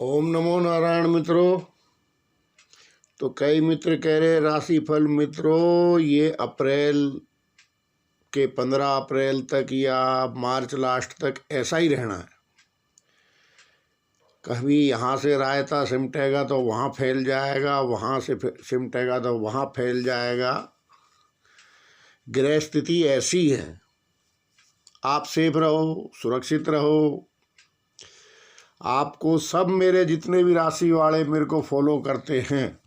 ओम नमो नारायण मित्रों। तो कई मित्र कह रहे राशिफल मित्रों ये अप्रैल के 15 अप्रैल तक या मार्च लास्ट तक ऐसा ही रहना है। कभी यहाँ से रायता सिमटेगा तो वहाँ फैल जाएगा, वहाँ से सिमटेगा तो वहाँ फैल जाएगा। ग्रह स्थिति ऐसी है। आप सेफ रहो, सुरक्षित रहो। आपको सब मेरे जितने भी राशि वाले मेरे को फॉलो करते हैं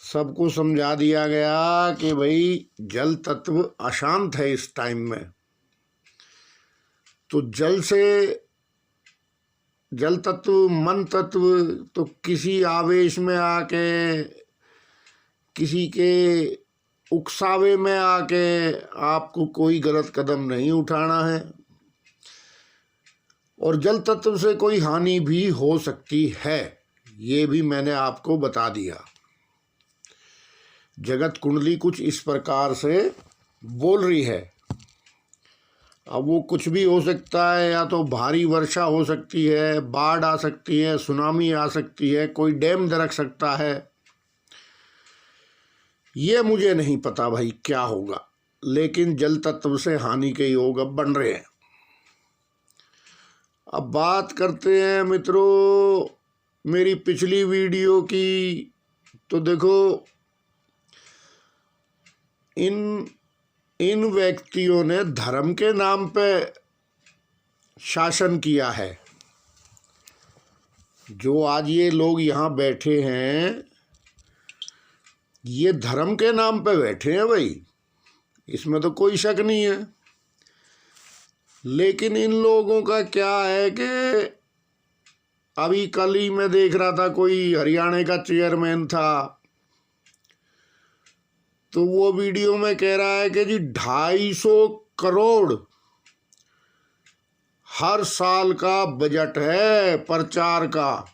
सबको समझा दिया गया कि भाई जल तत्व अशांत है इस टाइम में। तो जल तत्व मन तत्व तो किसी आवेश में आके, किसी के उकसावे में आके आपको कोई गलत कदम नहीं उठाना है। और जल तत्व से कोई हानि भी हो सकती है, ये भी मैंने आपको बता दिया। जगत कुंडली कुछ इस प्रकार से बोल रही है। अब वो कुछ भी हो सकता है, या तो भारी वर्षा हो सकती है, बाढ़ आ सकती है, सुनामी आ सकती है, कोई डैम दरक सकता है। ये मुझे नहीं पता भाई क्या होगा, लेकिन जल तत्व से हानि के योग अब बन रहे हैं। अब बात करते हैं मित्रों मेरी पिछली वीडियो की। तो देखो इन व्यक्तियों ने धर्म के नाम पे शासन किया है। जो आज ये लोग यहाँ बैठे हैं ये धर्म के नाम पे बैठे हैं भाई, इसमें तो कोई शक नहीं है। लेकिन इन लोगों का क्या है कि अभी कल ही मैं देख रहा था, कोई हरियाणा का चेयरमैन था, तो वो वीडियो में कह रहा है कि जी 250 करोड़ हर साल का बजट है प्रचार का,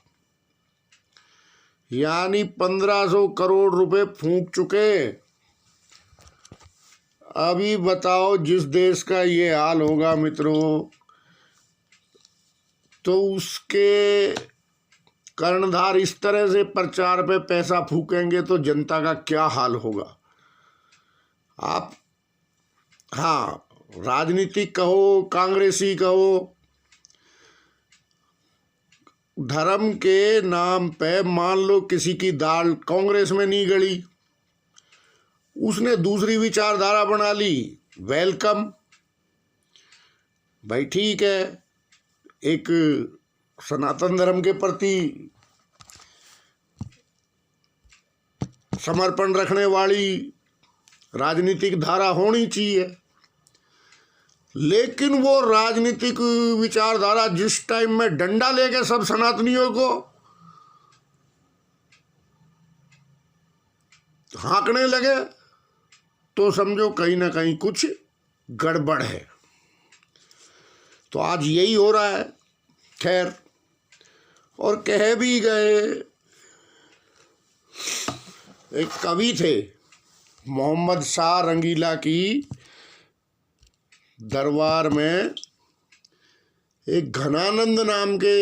यानी 1500 करोड़ रुपए फूंक चुके। अभी बताओ जिस देश का ये हाल होगा मित्रों, तो उसके कर्णधार इस तरह से प्रचार पे पैसा फूकेंगे तो जनता का क्या हाल होगा। आप हाँ, राजनीतिक कहो, कांग्रेसी कहो, धर्म के नाम पे मान लो किसी की दाल कांग्रेस में नहीं गड़ी, उसने दूसरी विचारधारा बना ली, वेलकम भाई, ठीक है। एक सनातन धर्म के प्रति समर्पण रखने वाली राजनीतिक धारा होनी चाहिए। लेकिन वो राजनीतिक विचारधारा जिस टाइम में डंडा लेके सब सनातनियों को हाँकने लगे तो समझो कहीं ना कहीं कुछ गड़बड़ है। तो आज यही हो रहा है। खैर, और कह भी गए, एक कवि थे मोहम्मद शाह रंगीला की दरबार में एक घनानंद नाम के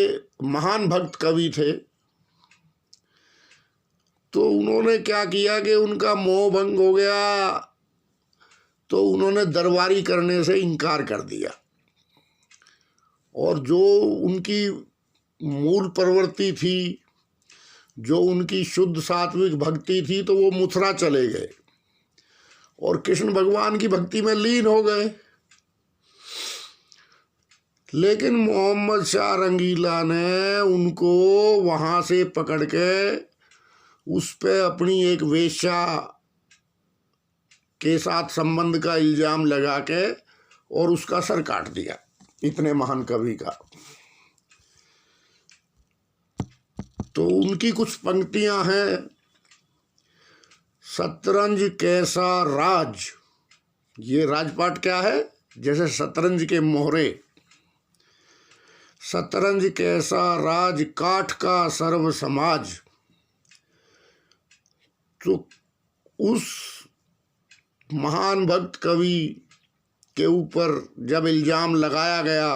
महान भक्त कवि थे। तो उन्होंने क्या किया कि उनका मोह भंग हो गया, तो उन्होंने दरबारी करने से इनकार कर दिया। और जो उनकी मूल प्रवृत्ति थी, जो उनकी शुद्ध सात्विक भक्ति थी, तो वो मथुरा चले गए और कृष्ण भगवान की भक्ति में लीन हो गए। लेकिन मोहम्मद शाह रंगीला ने उनको वहाँ से पकड़ के उस पे अपनी एक वेश्या के साथ संबंध का इल्जाम लगा के और उसका सर काट दिया, इतने महान कवि का। तो उनकी कुछ पंक्तियां हैं। शतरंज कैसा राज, ये राजपाट क्या है, जैसे शतरंज के मोहरे। शतरंज कैसा राज काठ का सर्व समाज। तो उस महान भक्त कवि के ऊपर जब इल्जाम लगाया गया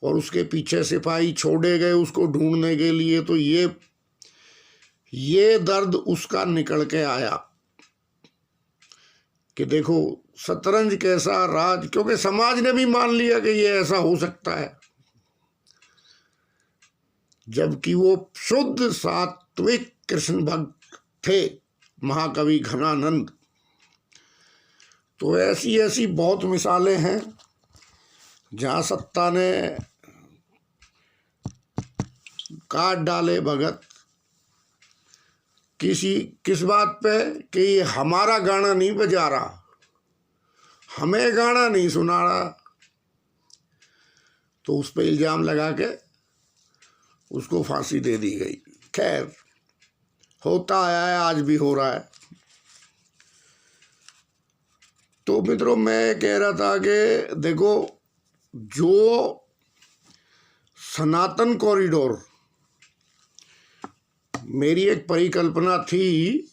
और उसके पीछे सिपाही छोड़े गए उसको ढूंढने के लिए, तो ये दर्द उसका निकल के आया कि देखो शतरंज कैसा राज, क्योंकि समाज ने भी मान लिया कि ये ऐसा हो सकता है, जबकि वो शुद्ध सात्विक कृष्ण भक्त थे महाकवि घनानंद। तो ऐसी ऐसी बहुत मिसालें हैं जहाँ सत्ता ने काट डाले भगत किस बात पे कि ये हमारा गाना नहीं बजा रहा, हमें गाना नहीं सुना रहा, तो उस पे इल्जाम लगा के उसको फांसी दे दी गई। खैर होता आया है, आज भी हो रहा है। तो मित्रों मैं कह रहा था कि देखो जो सनातन कॉरिडोर, मेरी एक परिकल्पना थी,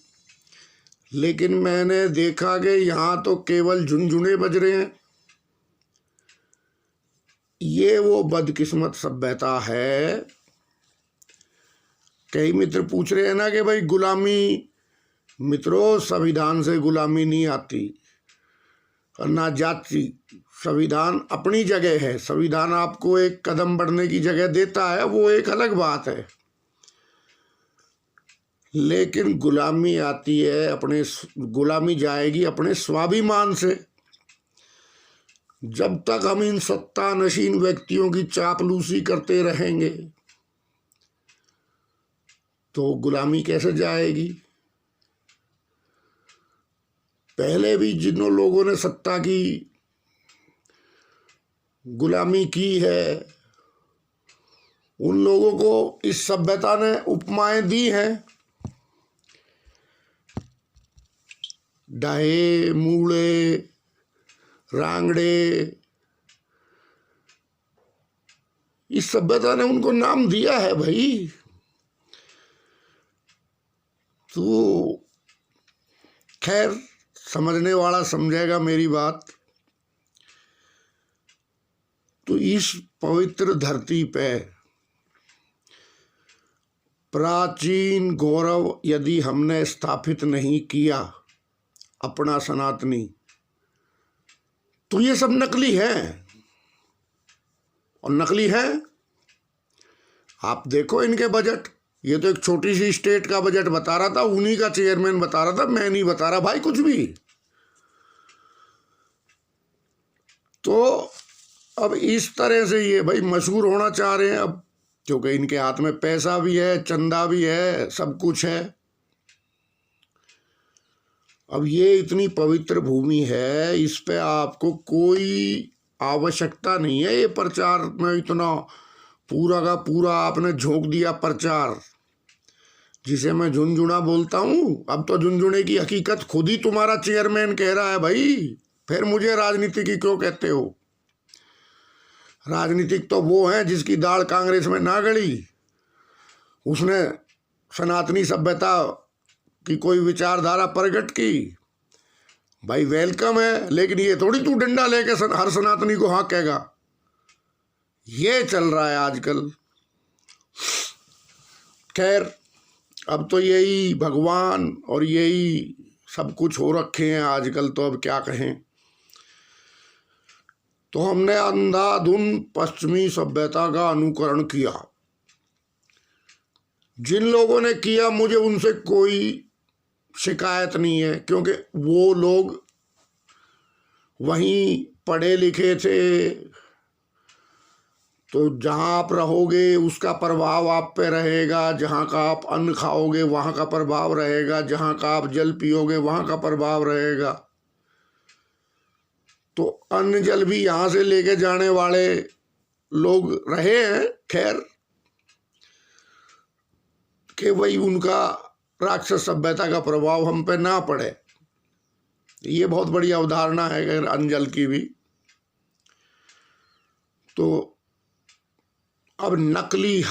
लेकिन मैंने देखा कि यहाँ तो केवल झुनझुने बज रहे हैं। ये वो बदकिस्मत सभ्यता है। कई मित्र पूछ रहे हैं ना कि भाई गुलामी, मित्रों संविधान से गुलामी नहीं आती और ना जाती। संविधान अपनी जगह है, संविधान आपको एक कदम बढ़ने की जगह देता है, वो एक अलग बात है, लेकिन गुलामी आती है गुलामी जाएगी अपने स्वाभिमान से। जब तक हम इन सत्ता नशीन व्यक्तियों की चापलूसी करते रहेंगे तो गुलामी कैसे जाएगी। पहले भी जिन लोगों ने सत्ता की गुलामी की है, उन लोगों को इस सभ्यता ने उपमाएं दी हैं। डाहे, मूड़े, रांगड़े, इस सभ्यता ने उनको नाम दिया है भाई। तो खैर समझने वाला समझेगा मेरी बात। तो इस पवित्र धरती पे प्राचीन गौरव यदि हमने स्थापित नहीं किया अपना सनातनी, तो ये सब नकली है। और नकली है, आप देखो इनके बजट। ये तो एक छोटी सी स्टेट का बजट बता रहा था, उन्हीं का चेयरमैन बता रहा था, मैं नहीं बता रहा भाई कुछ भी। तो अब इस तरह से ये भाई मशहूर होना चाह रहे हैं अब, क्योंकि इनके हाथ में पैसा भी है, चंदा भी है, सब कुछ है। अब ये इतनी पवित्र भूमि है, इस पे आपको कोई आवश्यकता नहीं है ये प्रचार में इतना पूरा का पूरा आपने झोंक दिया प्रचार, जिसे मैं झुनझुना बोलता हूँ। अब तो झुनझुने की हकीकत खुद ही तुम्हारा चेयरमैन कह रहा है भाई, फिर मुझे राजनीति की क्यों कहते हो। राजनीतिक तो वो है जिसकी दाढ़ कांग्रेस में ना गड़ी, उसने सनातनी सभ्यता की कोई विचारधारा प्रकट की, भाई वेलकम है। लेकिन ये थोड़ी तू डंडा लेके हर सनातनी को हाँ कहेगा। ये चल रहा है आजकल। खैर अब तो यही भगवान और यही सब कुछ हो रखे हैं आजकल, तो अब क्या कहें। तो हमने अंधाधुन पश्चिमी सभ्यता का अनुकरण किया। जिन लोगों ने किया मुझे उनसे कोई शिकायत नहीं है, क्योंकि वो लोग वहीं पढ़े लिखे थे। तो जहाँ आप रहोगे उसका प्रभाव आप पे रहेगा, जहाँ का आप अन्न खाओगे वहाँ का प्रभाव रहेगा, जहाँ का आप जल पियोगे वहाँ का प्रभाव रहेगा। तो अन्न जल भी यहाँ से लेके जाने वाले लोग रहे हैं। खैर कि वही उनका राक्षस सभ्यता का प्रभाव हम पे ना पड़े, ये बहुत बड़ी अवधारणा है अगर अन्न जल की भी। तो अब नकली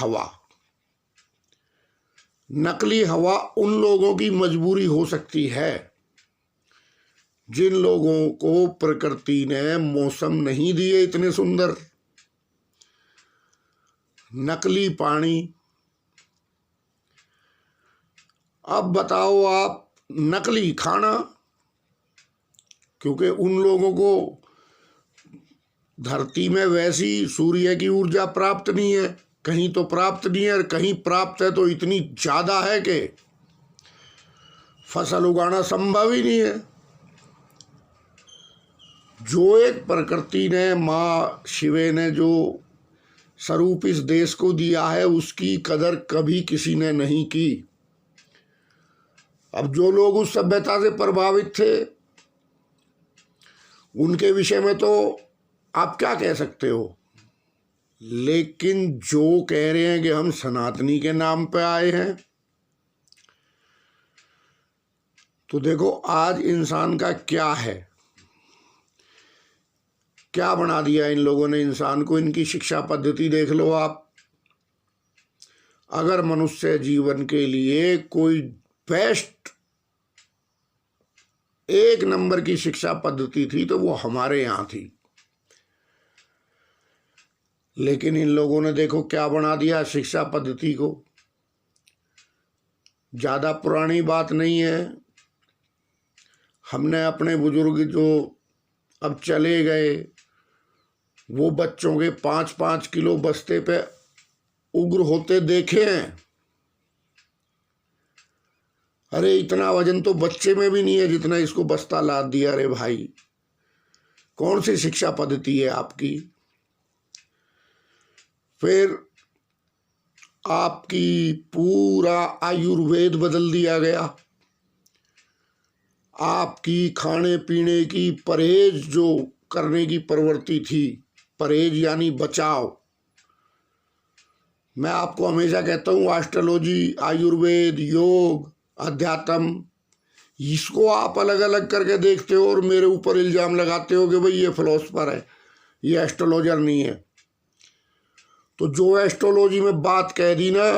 हवा उन लोगों की मजबूरी हो सकती है जिन लोगों को प्रकृति ने मौसम नहीं दिए इतने सुंदर। नकली पानी। अब बताओ आप, नकली खाना, क्योंकि उन लोगों को धरती में वैसी सूर्य की ऊर्जा प्राप्त नहीं है, कहीं तो प्राप्त नहीं है, और कहीं प्राप्त है तो इतनी ज़्यादा है कि फसल उगाना संभव ही नहीं है। जो एक प्रकृति ने, माँ शिवे ने जो स्वरूप इस देश को दिया है, उसकी कदर कभी किसी ने नहीं की। अब जो लोग उस सभ्यता से प्रभावित थे, उनके विषय में तो आप क्या कह सकते हो, लेकिन जो कह रहे हैं कि हम सनातनी के नाम पे आए हैं, तो देखो आज इंसान का क्या है, क्या बना दिया इन लोगों ने इंसान को। इनकी शिक्षा पद्धति देख लो आप। अगर मनुष्य जीवन के लिए कोई बेस्ट एक नंबर की शिक्षा पद्धति थी तो वो हमारे यहाँ थी, लेकिन इन लोगों ने देखो क्या बना दिया शिक्षा पद्धति को। ज़्यादा पुरानी बात नहीं है, हमने अपने बुजुर्ग जो अब चले गए, वो बच्चों के 5-5 किलो बस्ते पे उग्र होते देखे हैं। अरे इतना वजन तो बच्चे में भी नहीं है जितना इसको बस्ता लाद दिया। अरे भाई, कौन सी शिक्षा पद्धति है आपकी। फिर आपकी पूरा आयुर्वेद बदल दिया गया। आपकी खाने पीने की परहेज जो करने की प्रवृत्ति थी, परहेज यानी बचाव। मैं आपको हमेशा कहता हूँ एस्ट्रोलॉजी, आयुर्वेद, योग, अध्यात्म, इसको आप अलग अलग करके देखते हो और मेरे ऊपर इल्ज़ाम लगाते हो कि भाई ये फिलोसफर है, ये एस्ट्रोलॉजर नहीं है। तो जो एस्ट्रोलॉजी में बात कह दी ना,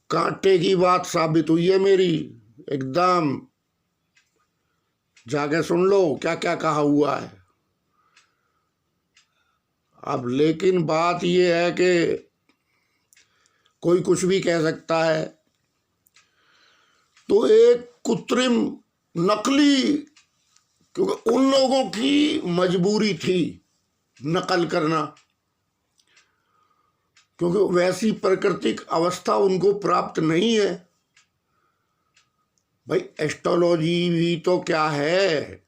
कांटे की बात साबित हुई है मेरी एकदम। जाके सुन लो क्या क्या कहा हुआ है। अब लेकिन बात ये है कि कोई कुछ भी कह सकता है, तो एक कृत्रिम नकली, क्योंकि उन लोगों की मजबूरी थी नकल करना, क्योंकि वैसी प्राकृतिक अवस्था उनको प्राप्त नहीं है। भाई एस्ट्रोलॉजी भी तो क्या है,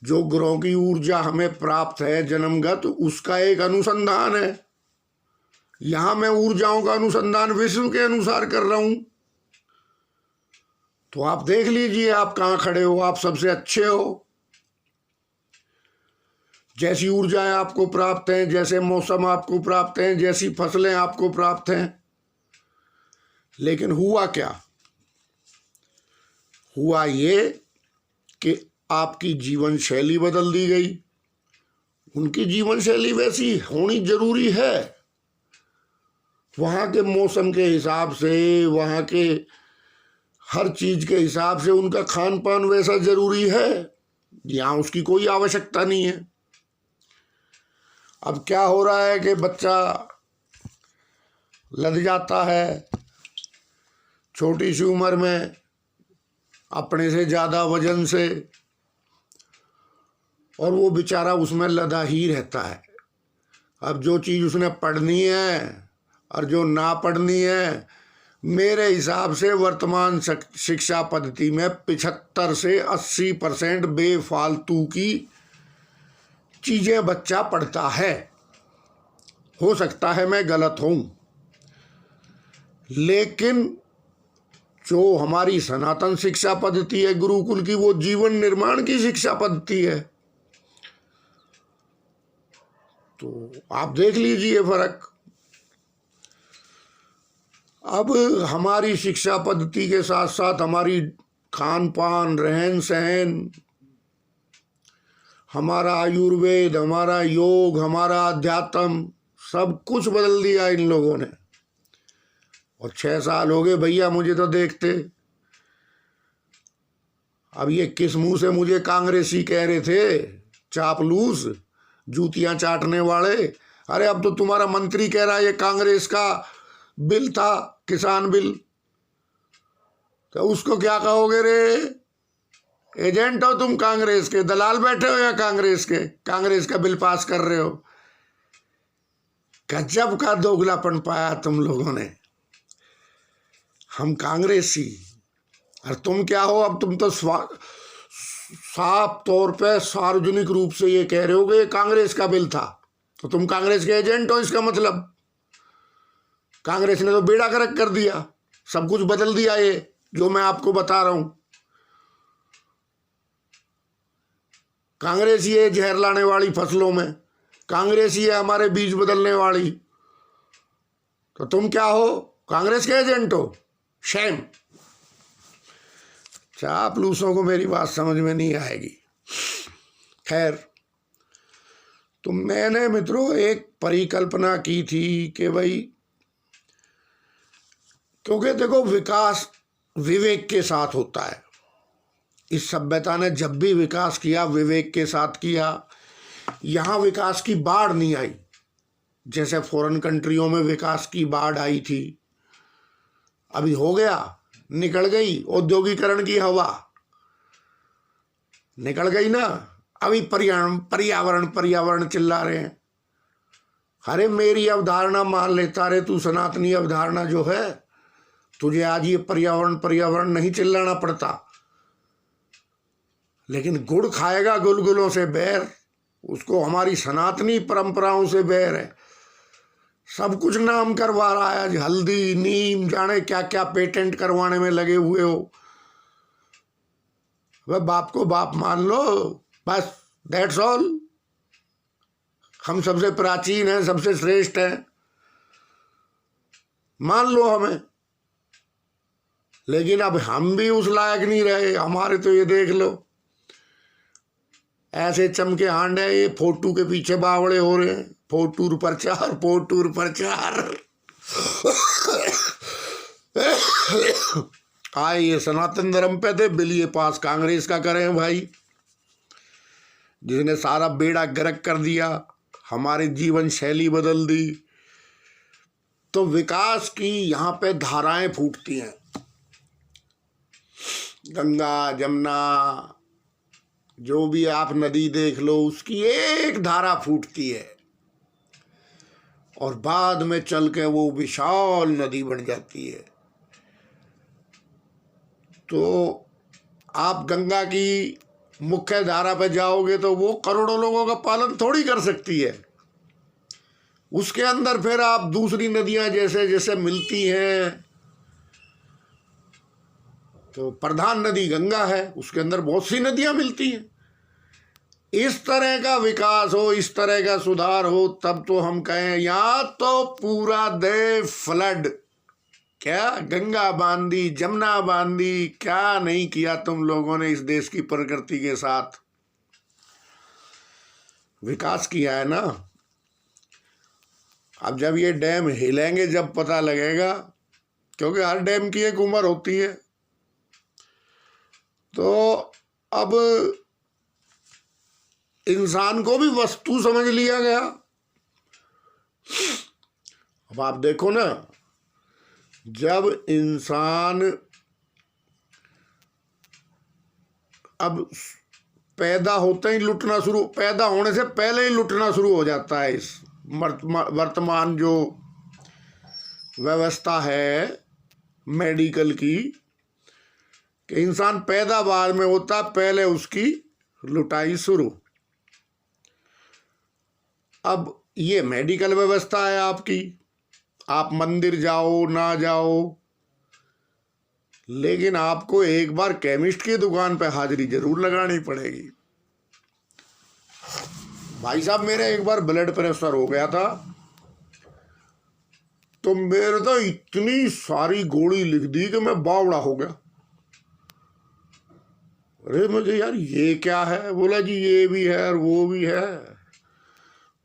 जो ग्रहों की ऊर्जा हमें प्राप्त है जन्मगत, उसका एक अनुसंधान है। यहां मैं ऊर्जाओं का अनुसंधान विश्व के अनुसार कर रहा हूं। तो आप देख लीजिए आप कहां खड़े हो, आप सबसे अच्छे हो। जैसी ऊर्जाएं आपको प्राप्त हैं, जैसे मौसम आपको प्राप्त हैं, जैसी फसलें आपको प्राप्त हैं, लेकिन हुआ क्या, हुआ ये कि आपकी जीवन शैली बदल दी गई। उनकी जीवन शैली वैसी होनी जरूरी है, वहाँ के मौसम के हिसाब से, वहाँ के हर चीज़ के हिसाब से उनका खान पान वैसा जरूरी है। यहाँ उसकी कोई आवश्यकता नहीं है। अब क्या हो रहा है कि बच्चा लद जाता है छोटी सी उम्र में अपने से ज़्यादा वजन से, और वो बेचारा उसमें लदा ही रहता है। अब जो चीज़ उसने पढ़नी है और जो ना पढ़नी है, मेरे हिसाब से वर्तमान शिक्षा पद्धति में 75 से 80% बेफालतू की चीज़ें बच्चा पढ़ता है। हो सकता है मैं गलत हूँ, लेकिन जो हमारी सनातन शिक्षा पद्धति है गुरुकुल की, वो जीवन निर्माण की शिक्षा पद्धति है। तो आप देख लीजिए फर्क। अब हमारी शिक्षा पद्धति के साथ साथ हमारी खान पान, रहन सहन, हमारा आयुर्वेद, हमारा योग, हमारा अध्यात्म, सब कुछ बदल दिया इन लोगों ने। और 6 साल हो गए भैया मुझे तो देखते। अब ये किस मुंह से मुझे कांग्रेसी कह रहे थे, चापलूस, जूतियां चाटने वाले। अरे अब तो तुम्हारा मंत्री कह रहा है ये कांग्रेस का बिल था, किसान बिल, तो उसको क्या कहोगे रे? एजेंट हो तुम कांग्रेस के, दलाल बैठे हो या कांग्रेस के, कांग्रेस का बिल पास कर रहे हो। गजब का दोगलापन पाया तुम लोगों ने। हम कांग्रेसी और तुम क्या हो? अब तुम तो साफ तौर पे सार्वजनिक रूप से ये कह रहे हो कि ये कांग्रेस का बिल था, तो तुम कांग्रेस के एजेंट हो। इसका मतलब कांग्रेस ने तो बेड़ा गर्क कर दिया, सब कुछ बदल दिया। ये जो मैं आपको बता रहा हूं, कांग्रेस ही है जहर लाने वाली फसलों में, कांग्रेस ही है हमारे बीज बदलने वाली। तो तुम क्या हो? कांग्रेस के एजेंट हो। शैम। चापलूसों को मेरी बात समझ में नहीं आएगी। खैर, तो मैंने मित्रों एक परिकल्पना की थी कि भाई, क्योंकि देखो विकास विवेक के साथ होता है। इस सभ्यता ने जब भी विकास किया विवेक के साथ किया। यहाँ विकास की बाढ़ नहीं आई जैसे फॉरेन कंट्रियों में विकास की बाढ़ आई थी। अभी हो गया, निकल गई औद्योगिकरण की हवा, निकल गई ना। अभी पर्यावरण पर्यावरण चिल्ला रहे हैं। अरे मेरी अवधारणा मान लेता रे तू, सनातनी अवधारणा जो है, तुझे आज ये पर्यावरण पर्यावरण नहीं चिल्लाना पड़ता। लेकिन गुड़ खाएगा गुलगुलों से बैर, उसको हमारी सनातनी परंपराओं से बैर है। सब कुछ नाम करवा रहा है आज, हल्दी नीम जाने क्या क्या पेटेंट करवाने में लगे हुए हो। वह बाप को बाप मान लो, बस दैट्स ऑल। हम सबसे प्राचीन हैं, सबसे श्रेष्ठ हैं, मान लो हमें। लेकिन अब हम भी उस लायक नहीं रहे। हमारे तो ये देख लो, ऐसे चमके हांडे, ये फोटू के पीछे बावड़े हो रहे हैं। फोटूर प्रचार, फोटूर प्रचार। आए ये सनातन धर्म पे थे, बिल ये पास कांग्रेस का करें भाई, जिसने सारा बेड़ा गर्क कर दिया, हमारी जीवन शैली बदल दी। तो विकास की यहाँ पे धाराएं फूटती हैं। गंगा जमुना जो भी आप नदी देख लो, उसकी एक धारा फूटती है और बाद में चल के वो विशाल नदी बन जाती है। तो आप गंगा की मुख्य धारा पे जाओगे तो वो करोड़ों लोगों का पालन थोड़ी कर सकती है। उसके अंदर फिर आप दूसरी नदियां जैसे जैसे मिलती हैं, तो प्रधान नदी गंगा है, उसके अंदर बहुत सी नदियां मिलती हैं। इस तरह का विकास हो, इस तरह का सुधार हो, तब तो हम कहें या तो पूरा दे फ्लड। क्या गंगा बांधी, जमुना बांधी, क्या नहीं किया तुम लोगों ने इस देश की प्रकृति के साथ। विकास किया है ना। अब जब ये डैम हिलेंगे जब पता लगेगा, क्योंकि हर डैम की एक उम्र होती है। तो अब इंसान को भी वस्तु समझ लिया गया। अब आप देखो ना, जब इंसान अब पैदा होते ही लुटना शुरू, पैदा होने से पहले ही लुटना शुरू हो जाता है। इस वर्तमान जो व्यवस्था है मेडिकल की, कि इंसान पैदा बाद में होता, पहले उसकी लुटाई शुरू। अब ये मेडिकल व्यवस्था है आपकी, आप मंदिर जाओ ना जाओ, लेकिन आपको एक बार केमिस्ट की दुकान पे हाजिरी जरूर लगानी पड़ेगी। भाई साहब, मेरे एक बार ब्लड प्रेशर हो गया था, तो मेरे तो इतनी सारी गोली लिख दी कि मैं बावड़ा हो गया। अरे मुझे यार ये क्या है? बोला जी ये भी है और वो भी है।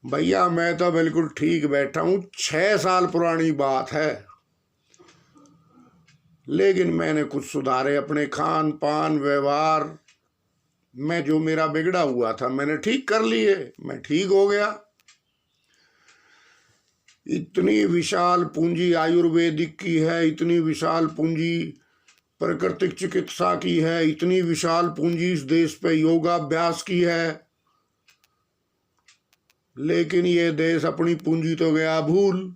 भैया मैं तो बिल्कुल ठीक बैठा हूँ, 6 साल पुरानी बात है, लेकिन मैंने कुछ सुधारे अपने खान पान व्यवहार में। जो मेरा बिगड़ा हुआ था मैंने ठीक कर लिए, मैं ठीक हो गया। इतनी विशाल पूंजी आयुर्वेदिक की है, इतनी विशाल पूंजी प्राकृतिक चिकित्सा की है, इतनी विशाल पूंजी इस देश पे योगाभ्यास की है, लेकिन ये देश अपनी पूंजी तो गया भूल।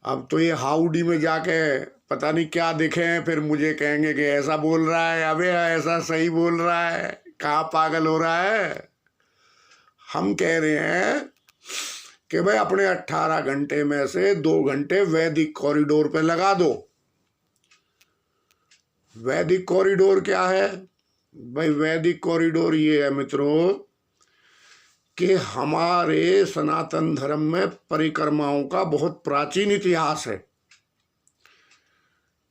अब तो ये हाउडी में जाके पता नहीं क्या देखे हैं, फिर मुझे कहेंगे कि ऐसा बोल रहा है, अबे ऐसा सही बोल रहा है, कहाँ पागल हो रहा है। हम कह रहे हैं कि भाई अपने 18 घंटे में से 2 घंटे वैदिक कॉरिडोर पे लगा दो। वैदिक कॉरिडोर क्या है भाई? वैदिक कॉरिडोर ये है मित्रों कि हमारे सनातन धर्म में परिक्रमाओं का बहुत प्राचीन इतिहास है,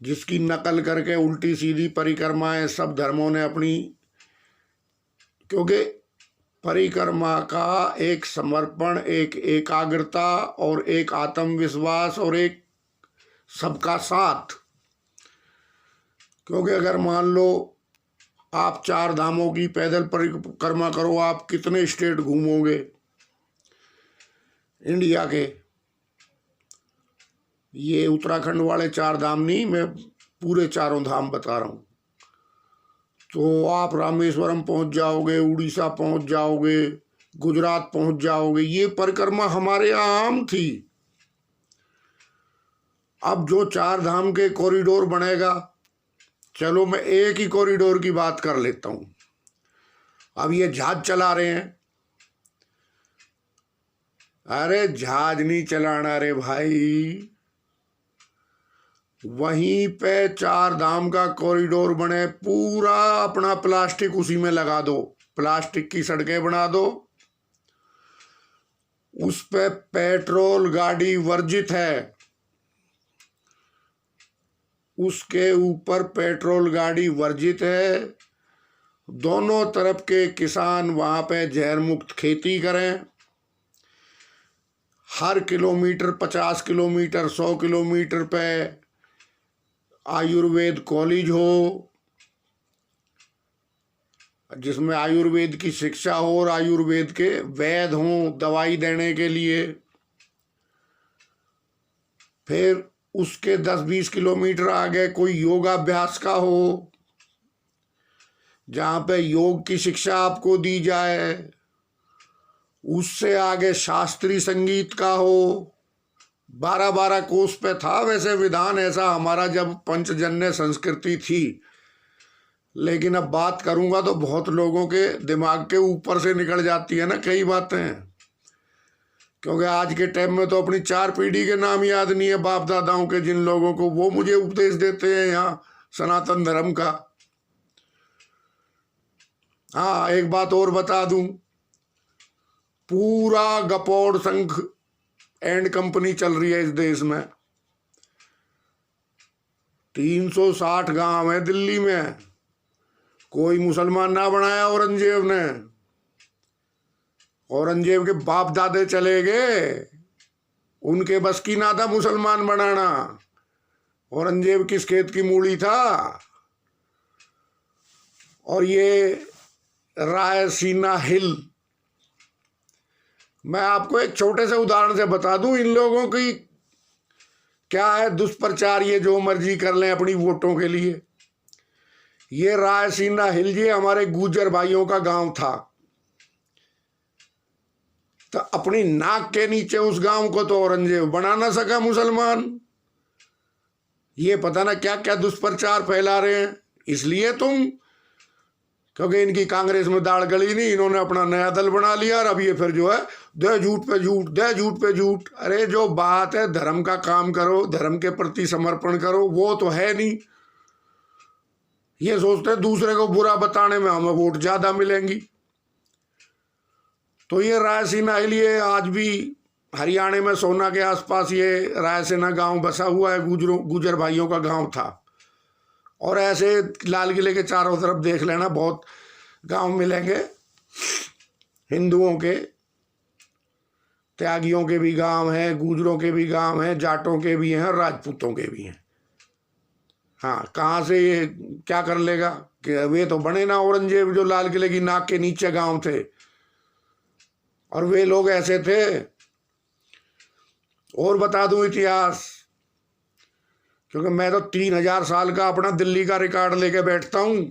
जिसकी नकल करके उल्टी सीधी परिक्रमाएं सब धर्मों ने अपनी, क्योंकि परिक्रमा का एक समर्पण, एक एकाग्रता और एक आत्मविश्वास और एक सबका साथ। क्योंकि अगर मान लो आप 4 धामों की पैदल परिक्रमा करो, आप कितने स्टेट घूमोगे इंडिया के? ये उत्तराखंड वाले 4 धाम नहीं, मैं पूरे 4 धाम बता रहा हूँ। तो आप रामेश्वरम पहुंच जाओगे, उड़ीसा पहुंच जाओगे, गुजरात पहुंच जाओगे। ये परिक्रमा हमारे यहाँ आम थी। अब जो 4 धाम के कॉरिडोर बनेगा, चलो मैं एक ही कॉरिडोर की बात कर लेता हूं। अब ये जहाज चला रहे हैं, अरे जहाज नहीं चलाना रे भाई, वहीं पे 4 धाम का कॉरिडोर बने, पूरा अपना प्लास्टिक उसी में लगा दो, प्लास्टिक की सड़कें बना दो, उस पे पेट्रोल गाड़ी वर्जित है, उसके ऊपर पेट्रोल गाड़ी वर्जित है। दोनों तरफ के किसान वहाँ पे जहर मुक्त खेती करें। हर किलोमीटर 50 किलोमीटर 100 किलोमीटर पे आयुर्वेद कॉलेज हो, जिसमें आयुर्वेद की शिक्षा हो और आयुर्वेद के वैद्य हों दवाई देने के लिए। फिर उसके 10-20 किलोमीटर आगे कोई योगाभ्यास का हो, जहाँ पे योग की शिक्षा आपको दी जाए। उससे आगे शास्त्रीय संगीत का हो। 12-12 कोस पे था वैसे विधान ऐसा हमारा, जब पंचजन्य संस्कृति थी। लेकिन अब बात करूँगा तो बहुत लोगों के दिमाग के ऊपर से निकल जाती है ना कई बातें, क्योंकि आज के टाइम में तो अपनी 4 पीढ़ी के नाम याद नहीं है बाप दादाओं के, जिन लोगों को वो मुझे उपदेश देते हैं यहाँ सनातन धर्म का। हाँ, एक बात और बता दूं, पूरा गपोड़ संघ एंड कंपनी चल रही है इस देश में। 360 गांव है दिल्ली में, कोई मुसलमान ना बनाया औरंगजेब ने। औरंगजेब के बाप दादे चले गए, उनके बस की ना था मुसलमान बनाना। औरंगजेब किस खेत की मूली था। और ये रायसीना हिल, मैं आपको एक छोटे से उदाहरण से बता दूं, इन लोगों की क्या है दुष्प्रचार, ये जो मर्जी कर लें अपनी वोटों के लिए। ये रायसीना हिल ये हमारे गुर्जर भाइयों का गांव था, तो अपनी नाक के नीचे उस गांव को तो औरंगजेब बना ना सका मुसलमान। ये पता ना क्या क्या दुष्प्रचार फैला रहे हैं। इसलिए क्योंकि इनकी कांग्रेस में दाढ़ गली नहीं, इन्होंने अपना नया दल बना लिया और अब ये फिर जो है दे झूठ पे झूठ, दे झूठ पे झूठ। अरे जो बात है धर्म का काम करो, धर्म के प्रति समर्पण करो, वो तो है नहीं। ये सोचते हैं दूसरे को बुरा बताने में हमें वोट ज्यादा मिलेंगी। तो ये रायसीना हिल, ये आज भी हरियाणा में सोना के आसपास ये रायसीना गांव बसा हुआ है, गुजर भाइयों का गांव था। और ऐसे लाल किले के चारों तरफ देख लेना, बहुत गांव मिलेंगे, हिंदुओं के, त्यागियों के भी गांव हैं, गुजरों के भी गांव हैं, जाटों के भी हैं, राजपूतों के भी हैं। हाँ, कहाँ से ये क्या कर लेगा कि वे तो बने ना औरंगजेब, जो लाल किले की नाक के नीचे गांव थे। और वे लोग ऐसे थे और बता दूं इतिहास, क्योंकि मैं तो 3000 साल का अपना दिल्ली का रिकॉर्ड लेके बैठता हूं।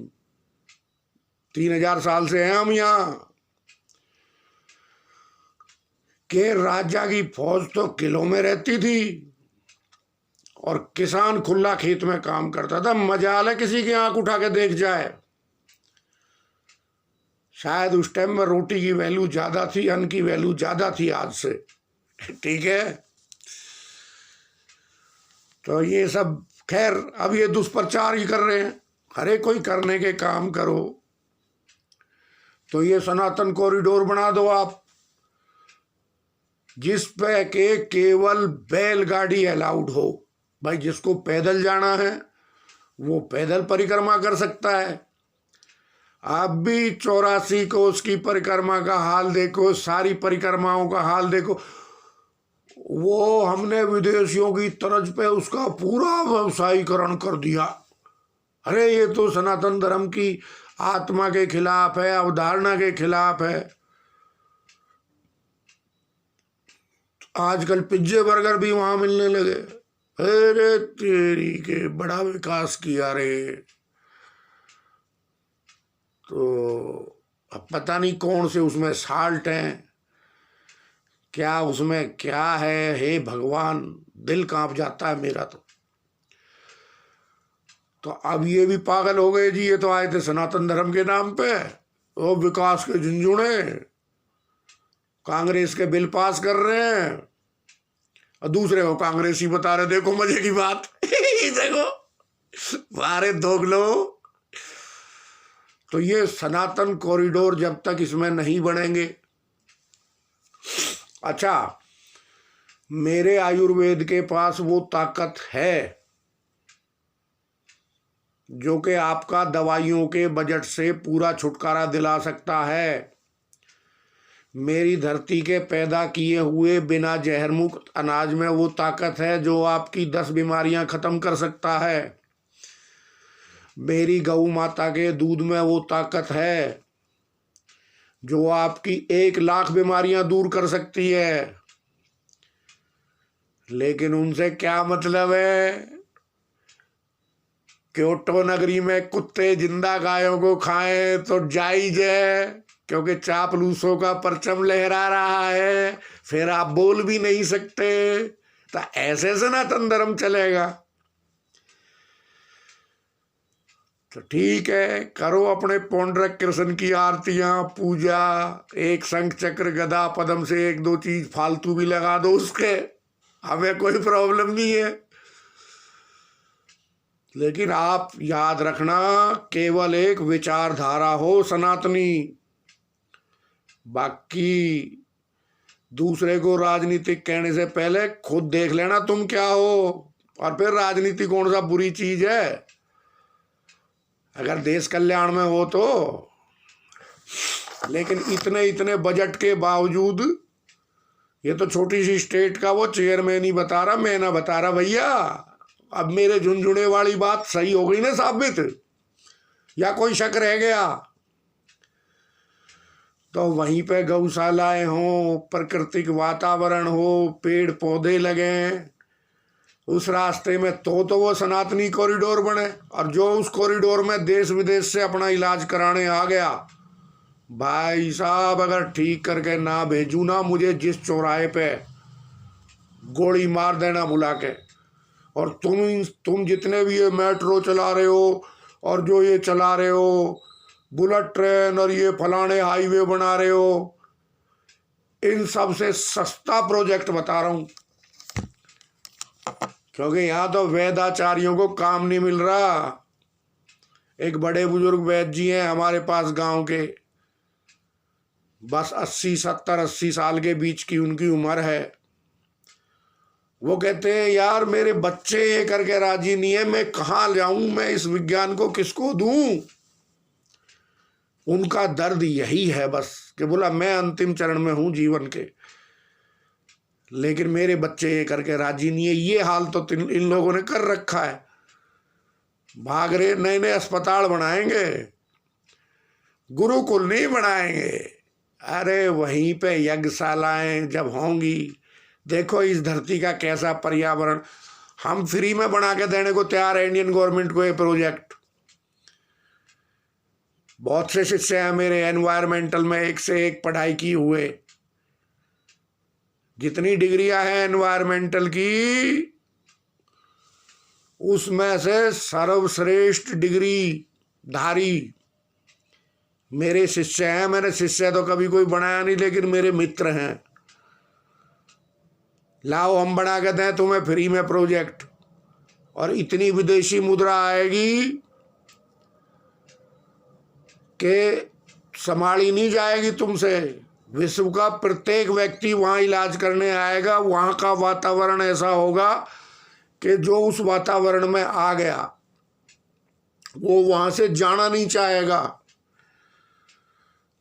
3000 साल से हैं हम यहां। के राजा की फौज तो किलों में रहती थी और किसान खुला खेत में काम करता था। मजाल है किसी की आंख उठा के देख जाए। शायद उस टाइम में रोटी की वैल्यू ज्यादा थी, अन्न की वैल्यू ज्यादा थी आज से। ठीक है, तो ये सब खैर अब ये दुष्प्रचार ही कर रहे हैं। हरे कोई करने के काम करो। तो ये सनातन कॉरिडोर बना दो आप, जिस पे के केवल बैलगाड़ी अलाउड हो। भाई जिसको पैदल जाना है वो पैदल परिक्रमा कर सकता है। आप भी 84 को उसकी परिक्रमा का हाल देखो, सारी परिक्रमाओं का हाल देखो। वो हमने विदेशियों की तर्ज पे उसका पूरा व्यवसायीकरण कर दिया। अरे ये तो सनातन धर्म की आत्मा के खिलाफ है, अवधारणा के खिलाफ है। आजकल पिज्जे बर्गर भी वहां मिलने लगे। अरे तेरी के बड़ा विकास किया रे। तो अब पता नहीं कौन से उसमें साल्ट हैं, क्या उसमें क्या है, हे भगवान, दिल कांप जाता है मेरा। तो अब ये भी पागल हो गए जी। ये तो आए थे सनातन धर्म के नाम पे, वो विकास के झुंझुने कांग्रेस के बिल पास कर रहे हैं और दूसरे को कांग्रेसी बता रहे। देखो मजे की बात देखो मारे दोगलो। तो ये सनातन कॉरिडोर जब तक इसमें नहीं बनेंगे। अच्छा, मेरे आयुर्वेद के पास वो ताकत है जो कि आपका दवाइयों के बजट से पूरा छुटकारा दिला सकता है। मेरी धरती के पैदा किए हुए बिना जहर मुक्त अनाज में वो ताकत है जो आपकी 10 बीमारियां खत्म कर सकता है। मेरी गौ माता के दूध में वो ताकत है जो आपकी 1 लाख बीमारियां दूर कर सकती है। लेकिन उनसे क्या मतलब है? क्योटो नगरी में कुत्ते जिंदा गायों को खाएं तो जायज है, क्योंकि चापलूसों का परचम लहरा रहा है। फिर आप बोल भी नहीं सकते। तो ऐसे सनातन धर्म चलेगा? तो ठीक है, करो अपने पौंड्रक कृष्ण की आरतियां, पूजा, एक शंख चक्र गदा पद्म से 1-2 चीज फालतू भी लगा दो उसके, हमें कोई प्रॉब्लम नहीं है। लेकिन आप याद रखना, केवल एक विचारधारा हो सनातनी। बाकी दूसरे को राजनीतिक कहने से पहले खुद देख लेना तुम क्या हो। और फिर राजनीति कौन सा बुरी चीज है अगर देश कल्याण में हो तो। लेकिन इतने बजट के बावजूद, ये तो छोटी सी स्टेट का वो चेयरमैन ही बता रहा, मैं ना बता रहा भैया। अब मेरे झुंझुने वाली बात सही हो गई ना साबित, या कोई शक रह गया? तो वहीं पे गौशालाएं हो, प्राकृतिक वातावरण हो, पेड़ पौधे लगे, उस रास्ते में तो वो सनातनी कॉरिडोर बने। और जो उस कॉरिडोर में देश विदेश से अपना इलाज कराने आ गया, भाई साहब अगर ठीक करके ना भेजू ना, मुझे जिस चौराहे पे गोली मार देना बुला के। और तुम जितने भी ये मेट्रो चला रहे हो और जो ये चला रहे हो बुलेट ट्रेन और ये फलाने हाईवे बना रहे हो, इन सब से सस्ता प्रोजेक्ट बता रहा हूं, क्योंकि यहां तो वैदाचार्यों को काम नहीं मिल रहा। एक बड़े बुजुर्ग वैद्य जी हैं हमारे पास गांव के, बस 80 साल के बीच की उनकी उम्र है। वो कहते हैं यार मेरे बच्चे ये करके राजी नहीं है, मैं कहाँ जाऊं, मैं इस विज्ञान को किसको दूं। उनका दर्द यही है बस कि बोला मैं अंतिम चरण में हूं जीवन के, लेकिन मेरे बच्चे ये करके राजी नहीं है। ये हाल तो इन लोगों ने कर रखा है। भाग रहे, नए नए अस्पताल बनाएंगे, गुरुकुल नहीं बनाएंगे। अरे वहीं पे यज्ञशालाएं जब होंगी, देखो इस धरती का कैसा पर्यावरण, हम फ्री में बना के देने को तैयार है इंडियन गवर्नमेंट को ये प्रोजेक्ट। बहुत से शिष्य हैं मेरे एनवायरमेंटल में, एक से एक पढ़ाई की हुए। जितनी डिग्रियां हैं एनवायरमेंटल की, उसमें से सर्वश्रेष्ठ डिग्री धारी मेरे शिष्य हैं। मैंने शिष्य तो कभी कोई बनाया नहीं, लेकिन मेरे मित्र हैं। लाओ हम बना के दें तुम्हें फ्री में प्रोजेक्ट, और इतनी विदेशी मुद्रा आएगी कि संभाली नहीं जाएगी तुमसे। विश्व का प्रत्येक व्यक्ति वहाँ इलाज करने आएगा। वहाँ का वातावरण ऐसा होगा कि जो उस वातावरण में आ गया वो वहाँ से जाना नहीं चाहेगा,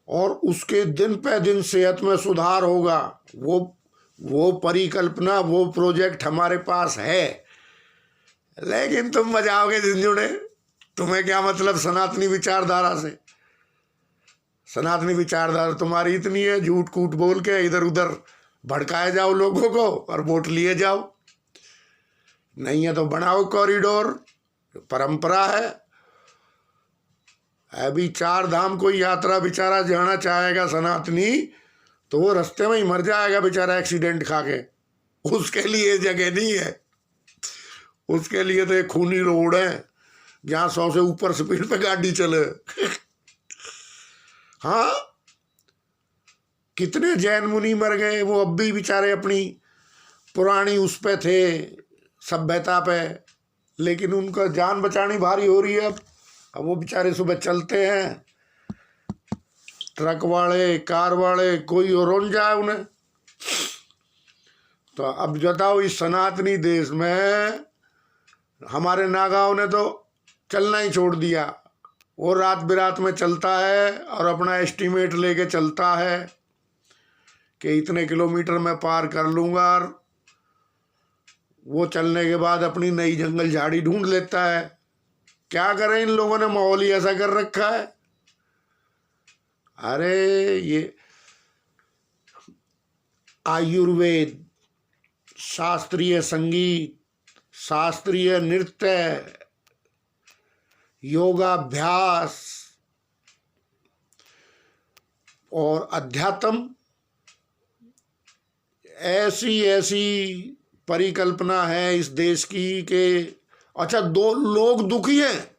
और उसके दिन पे दिन सेहत में सुधार होगा। वो परिकल्पना, वो प्रोजेक्ट हमारे पास है। लेकिन तुम बजाओगे झुनझुने, तुम्हें क्या मतलब सनातनी विचारधारा से। सनातनी विचारधारा तुम्हारी इतनी है, झूठ कूट बोल के इधर उधर भड़काए जाओ लोगों को और वोट लिए जाओ। नहीं है तो बनाओ कॉरिडोर, परंपरा है। अभी 4 धाम कोई यात्रा बेचारा जाना चाहेगा सनातनी, तो वो रास्ते में ही मर जाएगा बेचारा एक्सीडेंट खा के। उसके लिए जगह नहीं है। उसके लिए तो एक खूनी रोड है जहाँ 100 से ऊपर स्पीड पे गाड़ी चले। हाँ, कितने जैन मुनि मर गए, वो अब भी बेचारे अपनी पुरानी उस पे थे, सभ्यता पे, लेकिन उनका जान बचानी भारी हो रही है। अब वो बेचारे सुबह चलते हैं, ट्रक वाले, कार वाले, कोई और रोन जाए उन्हें। तो अब बताओ, इस सनातनी देश में हमारे नागाओं ने तो चलना ही छोड़ दिया। वो रात बिरात में चलता है और अपना एस्टीमेट लेके चलता है कि इतने किलोमीटर में पार कर लूँगा, और वो चलने के बाद अपनी नई जंगल झाड़ी ढूंढ लेता है। क्या करें, इन लोगों ने माहौल ही ऐसा कर रखा है। अरे ये आयुर्वेद, शास्त्रीय संगीत, शास्त्रीय नृत्य, योगाभ्यास और अध्यात्म, ऐसी ऐसी परिकल्पना है इस देश की कि अच्छा, 2 लोग दुखी हैं।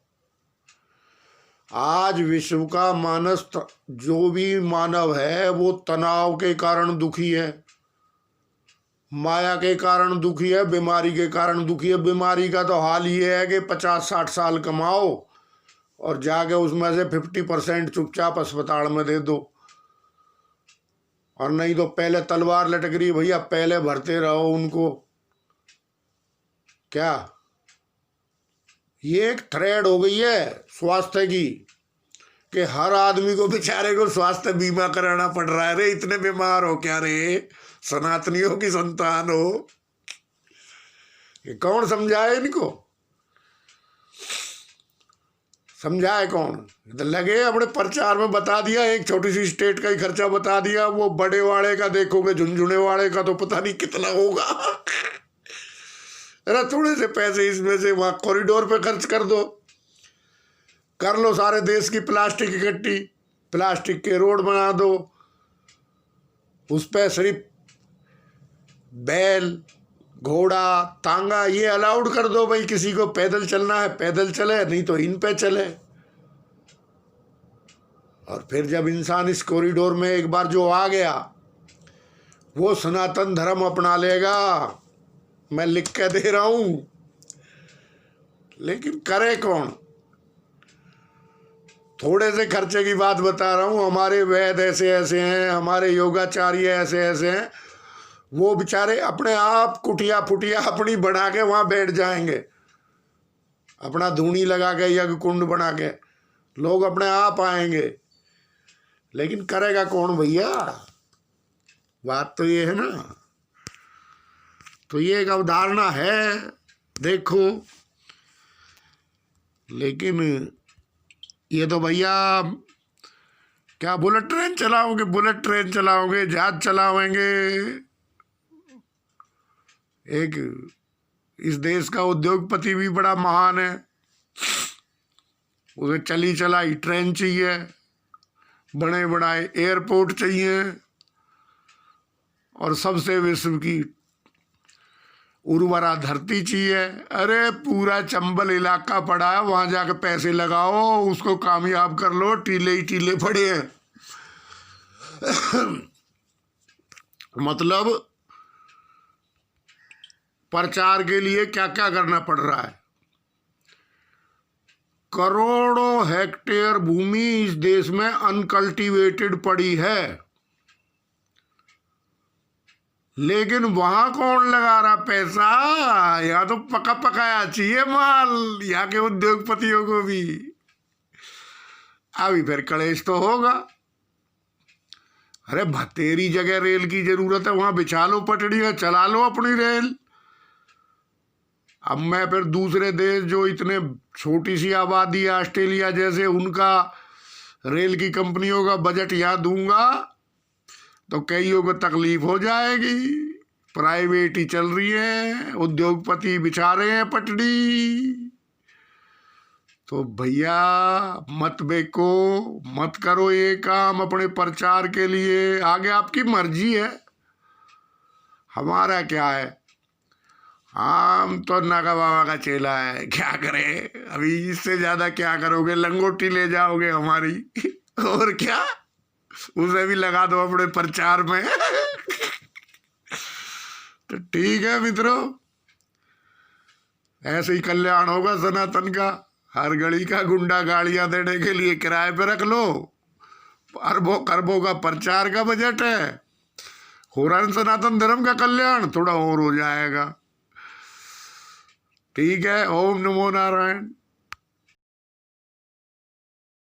आज विश्व का मानस, जो भी मानव है, वो तनाव के कारण दुखी है, माया के कारण दुखी है, बीमारी के कारण दुखी है। बीमारी का तो हाल ये है कि 50-60 साल कमाओ और जाके उसमें से 50% चुपचाप अस्पताल में दे दो, और नहीं तो पहले तलवार लटक रही भैया, पहले भरते रहो उनको। क्या ये एक थ्रेड हो गई है स्वास्थ्य की कि हर आदमी को बेचारे को स्वास्थ्य बीमा कराना पड़ रहा है। रे इतने बीमार हो क्या रे, सनातनियों की संतान हो। ये कौन समझाए इनको, समझाए कौन? तो लगे अपने प्रचार में बता दिया, एक छोटी सी स्टेट का ही खर्चा बता दिया। वो बड़े वाले का देखोगे, झुनझुने वाले का तो पता नहीं कितना होगा। अरे थोड़े से पैसे इसमें से वहाँ कॉरिडोर पे खर्च कर दो, कर लो सारे देश की प्लास्टिक इकट्ठी, प्लास्टिक के रोड बना दो, उस पर सिर्फ बैल, घोड़ा, तांगा ये अलाउड कर दो भाई। किसी को पैदल चलना है पैदल चले, नहीं तो इन पे चले। और फिर जब इंसान इस कॉरिडोर में एक बार जो आ गया, वो सनातन धर्म अपना लेगा, मैं लिख के दे रहा हूं। लेकिन करे कौन? थोड़े से खर्चे की बात बता रहा हूं। हमारे वैद ऐसे ऐसे हैं, हमारे योगाचार्य ऐसे ऐसे हैं, वो बेचारे अपने आप कुटिया फुटिया अपनी बना के वहां बैठ जाएंगे, अपना धूनी लगा के, यज्ञ कुंड बना के, लोग अपने आप आएंगे। लेकिन करेगा कौन भैया? बात तो ये है ना। तो ये एक अवधारणा है, देखो। लेकिन ये तो भैया क्या बुलेट ट्रेन चलाओगे, बुलेट ट्रेन चलाओगे, जहाज चलाओगे, एक इस देश का उद्योगपति भी बड़ा महान है, उसे चली चलाई ट्रेन चाहिए, बड़े बड़े एयरपोर्ट चाहिए, और सबसे विश्व की उर्वरा धरती चाहिए। अरे पूरा चंबल इलाका पड़ा है, वहां जाकर पैसे लगाओ, उसको कामयाब कर लो, टीले ही टीले पड़े हैं। मतलब प्रचार के लिए क्या क्या करना पड़ रहा है। करोड़ों हेक्टेयर भूमि इस देश में अनकल्टीवेटेड पड़ी है, लेकिन वहां कौन लगा रहा पैसा? यहाँ तो पका पकाया चाहिए माल, यहाँ के उद्योगपतियों को भी। अभी फिर कलेश तो होगा। अरे तेरी जगह रेल की जरूरत है, वहां बिछा लो पटड़ियां, चला लो अपनी रेल। अब मैं फिर दूसरे देश जो इतने छोटी सी आबादी है ऑस्ट्रेलिया जैसे, उनका रेल की कंपनियों का बजट यहाँ दूंगा तो कईयों को तकलीफ हो जाएगी। प्राइवेट ही चल रही है, उद्योगपति बिछा रहे हैं पटड़ी। तो भैया मत बेको, मत करो ये काम अपने प्रचार के लिए। आगे आपकी मर्जी है, हमारा क्या है। हम तो नागा बाबा का चेला है, क्या करे। अभी इससे ज्यादा क्या करोगे, लंगोटी ले जाओगे हमारी और क्या, उसे भी लगा दो अपने प्रचार में। तो ठीक है मित्रों, ऐसे ही कल्याण होगा सनातन का। हर गली का गुंडा गाड़ियां देने के लिए किराए पे रख लो, अरबों खरबों का प्रचार का बजट है, हो रहा है सनातन धर्म का कल्याण, थोड़ा और हो जाएगा। ठीक है, ओम नमो नारायण।